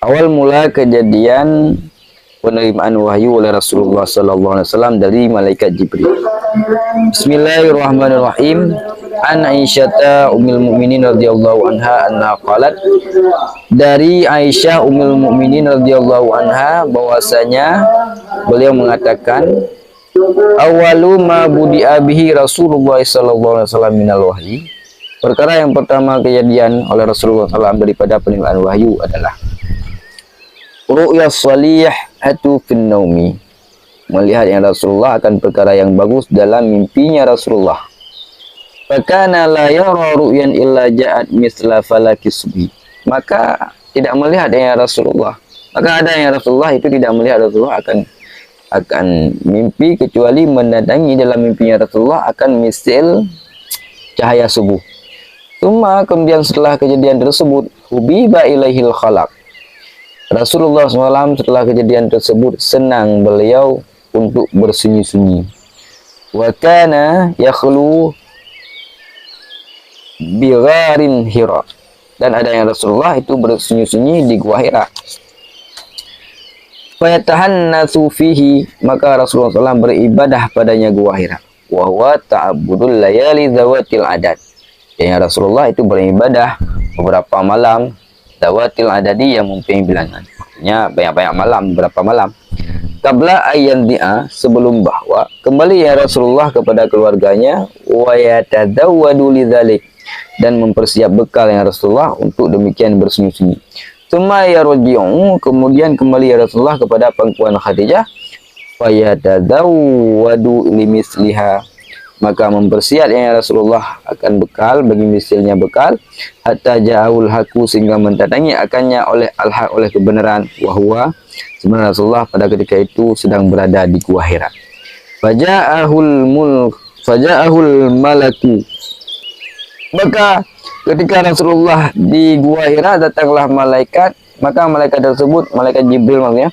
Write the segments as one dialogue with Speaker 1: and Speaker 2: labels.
Speaker 1: Awal mula kejadian penerimaan wahyu oleh Rasulullah sallallahu alaihi wasallam dari malaikat Jibril. Bismillahirrahmanirrahim. An Aisyata ummul mukminin radhiyallahu anha anna qalat, dari Aisyah ummul mukminin radhiyallahu anha bahwasanya beliau mengatakan, awalu ma budi'a bihi Rasulullah sallallahu alaihi wasallam minal wahyi, perkara yang pertama kejadian oleh Rasulullah SAW daripada penerimaan wahyu adalah ru'ya salihatu fin naumi, melihat yang Rasulullah akan perkara yang bagus dalam mimpinya Rasulullah. Fakana la yara ru'yan illa ja'at misla falakis subhi, maka tidak melihat yang Rasulullah, maka ada yang Rasulullah itu tidak melihat Rasulullah akan mimpi kecuali mendatangi dalam mimpinya Rasulullah akan misil cahaya subuh. Kemudian setelah kejadian tersebut, hubiba ilaihil khalaq, Rasulullah SAW setelah kejadian tersebut senang beliau untuk bersunyi-sunyi. Wa kana yakhlu bigharin Hira, dan ada yang Rasulullah itu bersunyi-sunyi di gua Hira. Fayatahannasu fihi, maka Rasulullah SAW beribadah padanya gua Hira. Wa huwa ta'abbudul layali zawatil adad, yang Rasulullah itu beribadah beberapa malam zawatil adadi yang mempunyai bilangan, maksudnya banyak-banyak malam, beberapa malam. Qabla ayyan dia, sebelum bahwa kembali ya Rasulullah kepada keluarganya, wa yatadawwadu lidzalik, dan mempersiap bekal yang Rasulullah untuk demikian bersunyi-sunyi. Tsumma yarji'u, kemudian kembali ya Rasulullah kepada pangkuan Khadijah, wa yatadawwadu limisliha, maka mempersiap ya Rasulullah akan bekal bagi misalnya bekal, hatta ja'ul haqu, sehingga mendatangi akannya oleh kebenaran, wahwa sebenarnya Rasulullah pada ketika itu sedang berada di gua Hira. Faja'ahul malaku, maka ketika Rasulullah di gua Hira datanglah malaikat, maka malaikat tersebut, malaikat Jibril maksudnya,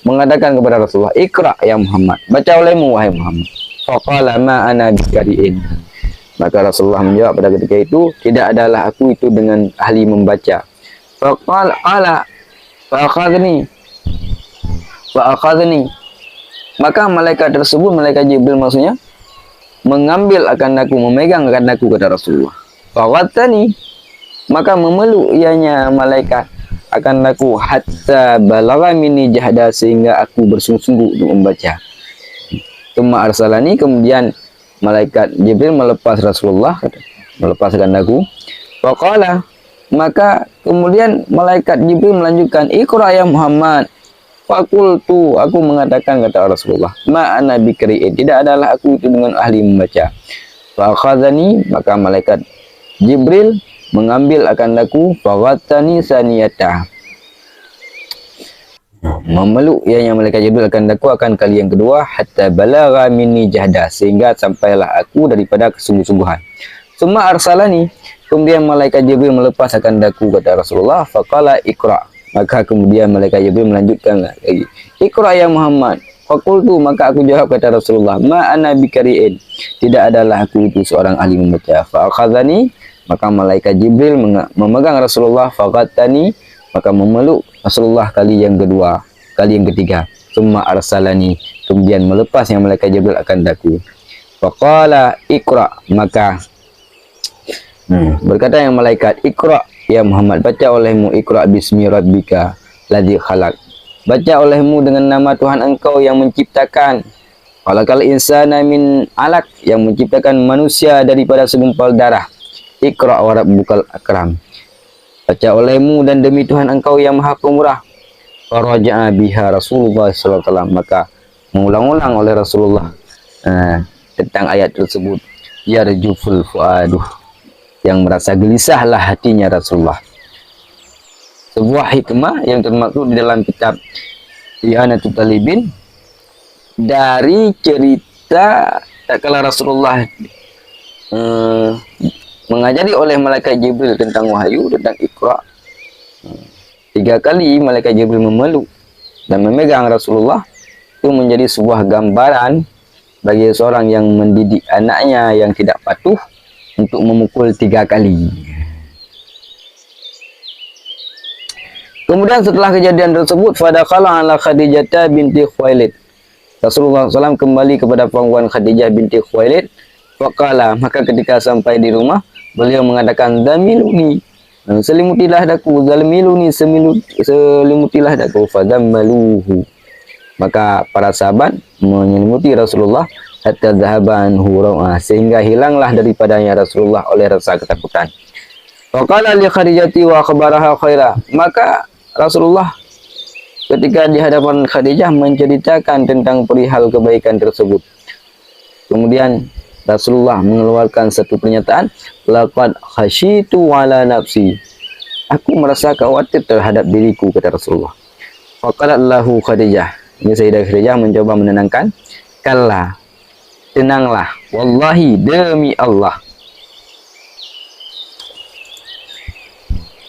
Speaker 1: mengatakan kepada Rasulullah, Iqra ya Muhammad, baca olehmu wahai Muhammad. Faqala ma ana biqari'in, maka Rasulullah menjawab pada ketika itu, tidak adalah aku itu dengan ahli membaca. Faqala fa'akhadni, maka malaikat tersebut, malaikat Jibril maksudnya, mengambil akan aku, memegang akan aku, kata Rasulullah. Fawatani, maka memeluk ianya malaikat akan aku, hatta balagha minni jahda, sehingga aku bersungguh-sungguh untuk membaca. Tsumma arsalani, kemudian malaikat Jibril melepaskan aku. Faqala, maka kemudian malaikat Jibril melanjutkan, Iqra ya Muhammad. Fakultu, aku mengatakan, kata Rasulullah, ma ana biqari'in, tidak adalah aku itu dengan ahli membaca. Fa'akhadhani, maka malaikat Jibril mengambil akan aku, faghattani saniyata, memeluk ianya malaikat Jibril akan aku akan kali yang kedua, hatta balagha minni jahda, sehingga sampailah aku daripada kesungguh-sungguhan. Tsumma arsalani, kemudian malaikat Jibril melepas akan aku, kata Rasulullah. Faqala Iqra, maka kemudian malaikat Jibril melanjutkan lagi, Iqra ya Muhammad. Fakultu, maka aku jawab, kata Rasulullah, ma ana biqari'in, tidak adalah aku itu seorang ahli membaca. Fa'akhadhani, maka malaikat Jibril memegang Rasulullah. Faghattani, maka memeluk Rasulullah kali yang kedua, kali yang ketiga. Tsumma arsalani, kemudian melepas yang malaikat Jibril akan daku. Faqala Iqra, maka berkata yang malaikat, Iqra ya Muhammad, baca olehmu, Iqra bismi rabbika ladzi khalaq, baca olehmu dengan nama Tuhan engkau yang menciptakan. Khalaqal insana min alaq, yang menciptakan manusia daripada segumpal darah. Iqra wa rabbukal akram, baca olehmu dan demi Tuhan engkau yang maha pemurah. Faraja'a biha Rasulullah sallallahu alaihi wasallam, maka mengulang-ulang oleh Rasulullah tentang ayat tersebut. Yarjuful fuaduh, yang merasa gelisahlah hatinya Rasulullah. Sebuah hikmah yang termaktub di dalam kitab I'anatul Talibin dari cerita tatkala Rasulullah mengajari oleh malaikat Jibril tentang wahyu, tentang Iqra. 3 kali malaikat Jibril memeluk dan memegang Rasulullah, itu menjadi sebuah gambaran bagi seorang yang mendidik anaknya yang tidak patuh untuk memukul 3 kali. Kemudian setelah kejadian tersebut, fadakhala ala Khadijah binti Khuwailid. Rasulullah SAW kembali kepada perempuan Khadijah binti Khuwailid. Faqala, maka ketika sampai di rumah, beliau mengatakan, "Zamiluni, selimutilah daku, zamiluni, selimutilah daku." Fadammaluhu. Maka para sahabat menyelimuti Rasulullah hatta dhahaban hura'a, sehingga hilanglah daripadanya Rasulullah oleh rasa ketakutan. Faqala li Khadijati wa akhbaraha khaira. Maka Rasulullah ketika di hadapan Khadijah menceritakan tentang perihal kebaikan tersebut. Kemudian Rasulullah mengeluarkan satu pernyataan, laqad khasyitu ala nafsi. Aku merasa khawatir terhadap diriku, kata Rasulullah. Faqalat lahu Khadijah. Ini Sayyidah Khadijah mencoba menenangkan. Kalla, tenanglah. Wallahi, demi Allah.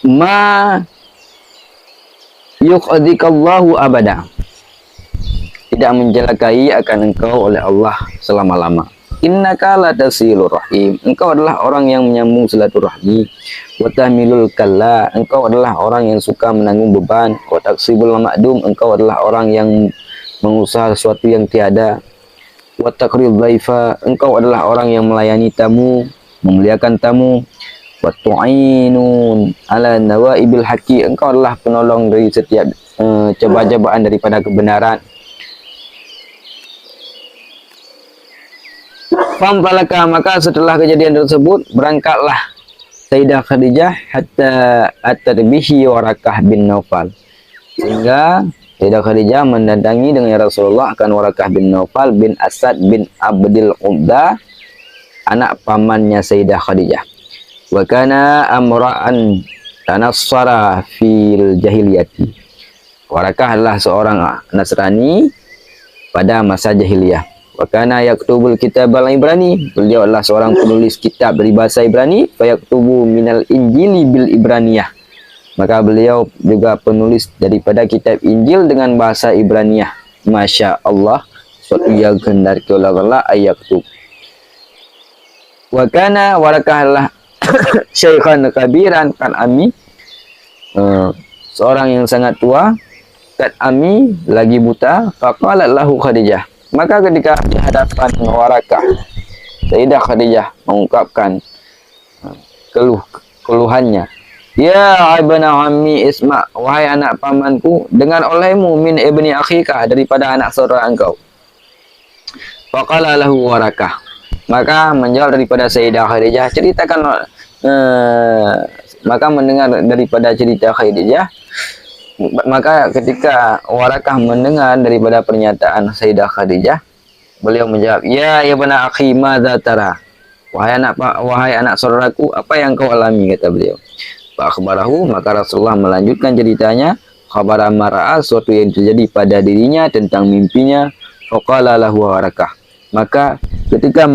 Speaker 1: Ma yukhadikallahu abada. Tidak mencelakai akan engkau oleh Allah selama-lama. Innaka latasilur rahim. Engkau adalah orang yang menyambung silaturahmi. Wa tahmilul kalla. Engkau adalah orang yang suka menanggung beban. Wa taksibul ma'dum. Engkau adalah orang yang mengusaha sesuatu yang tiada. Wa taqril dhaifa. Engkau adalah orang yang melayani tamu, memuliakan tamu. Wa tu'inun ala nawaibil haqi. Engkau adalah penolong dari setiap cobaan daripada kebenaran. Famtalaka, maka setelah kejadian tersebut berangkatlah Sayyidah Khadijah hatta at-tarbihi Warakah bin Naufal, sehingga Sayyidah Khadijah mendatangi dengan Rasulullah akan Warakah bin Naufal bin Asad bin Abdil Udda, anak pamannya Sayyidah Khadijah. Wa kana amra'an tanassara fil jahiliyati. Warakah adalah seorang Nasrani pada masa jahiliyah. Wa kana yaktubul kitab al-Ibrani. Beliau adalah seorang penulis kitab dari bahasa Ibrani. Fa yaktubu minal Injili bil Ibraniyah. Maka beliau juga penulis daripada kitab Injil dengan bahasa Ibraniyah. Masya Allah, suatu yang kehendaki oleh Allah ayaktub. Wa kana Warakah adalah syaikhan kabiran kan ami, seorang yang sangat tua, kat ami, lagi buta. Faqalat lahu Khadijah. Maka ketika di hadapan Warakah, Sayyidah Khadijah mengungkapkan keluhannya. Ya ibna ammi isma, wahai anak pamanku, dengar olehmu min ibni akhika, daripada anak saudara engkau. Faqala lahu Warakah. Maka menjawab daripada Sayyidah Khadijah, ceritakan. Maka mendengar daripada cerita Khadijah, maka ketika Warakah mendengar daripada pernyataan Sayyidah Khadijah, beliau menjawab, ya ibna akhi madza tara, wahai anak saudaraku, apa yang kau alami, kata beliau. Fa akhbarahu, maka Rasulullah melanjutkan ceritanya, khabara mara'a, suatu yang terjadi pada dirinya tentang mimpinya. Faqala lahu Warakah. Maka ketika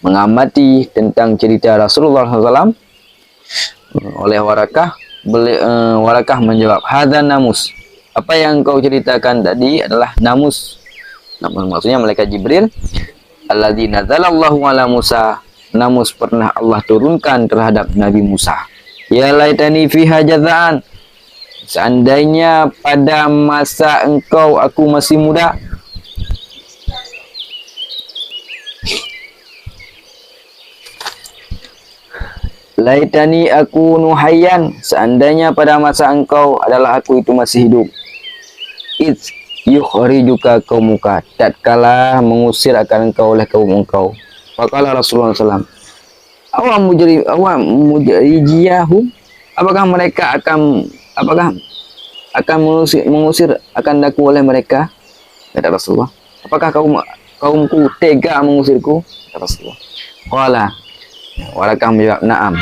Speaker 1: mengamati tentang cerita Rasulullah SAW oleh Warakah, Warakah menjawab, hadza namus. Apa yang kau ceritakan tadi adalah namus. Maksudnya malaikat Jibril. Alladzi nazalallahu ala Musa. Namus pernah Allah turunkan terhadap Nabi Musa. Ya laitani fiha jazaan. Seandainya pada masa engkau aku masih muda. Laitani aku nuhayyan, seandainya pada masa engkau adalah aku itu masih hidup. It's yukhrijuka qaumuka, tatkala mengusir akan engkau oleh kaum engkau. Faqala Rasulullah SAW, awam mujrijiyahum, apakah akan mengusir akan daku oleh mereka, kata Rasulullah. Apakah kaumku tega mengusirku, kata Rasulullah. Qala, Warakah menjawab, na'am.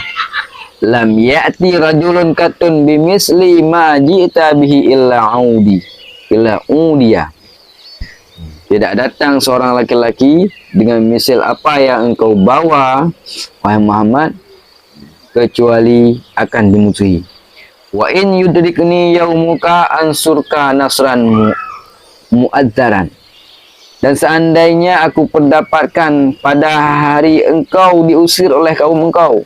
Speaker 1: Lam ya'ti rajulun katun bimisli ma ji'ta bihi illa udiya. Tidak datang seorang laki-laki dengan misil apa yang engkau bawa, wahai Muhammad, kecuali akan dimusuhi. Wa in yudrikni yaumuka ansurka nasran mu'adzaran. Dan seandainya aku mendapatkan pada hari engkau diusir oleh kaum engkau,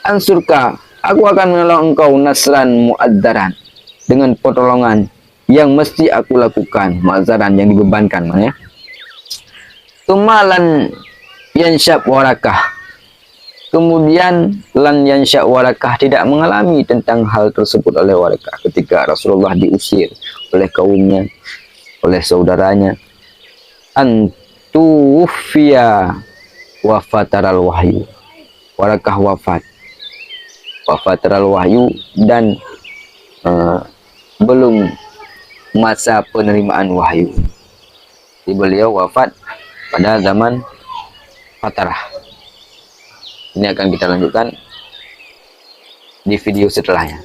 Speaker 1: ansurka, Aku akan menolong engkau nasran muadzaran, dengan pertolongan yang mesti aku lakukan, muadzaran yang dibebankan ya. Tumalan yansyab warakah, kemudian lan yansyab warakah, tidak mengalami tentang hal tersebut oleh Warakah ketika Rasulullah diusir oleh kaumnya, oleh saudaranya. Antufia wafataral wahyu, Warakah wafataral wahyu, dan belum masa penerimaan wahyu. Jadi beliau wafat pada zaman fatarah. Ini akan kita lanjutkan di video setelahnya.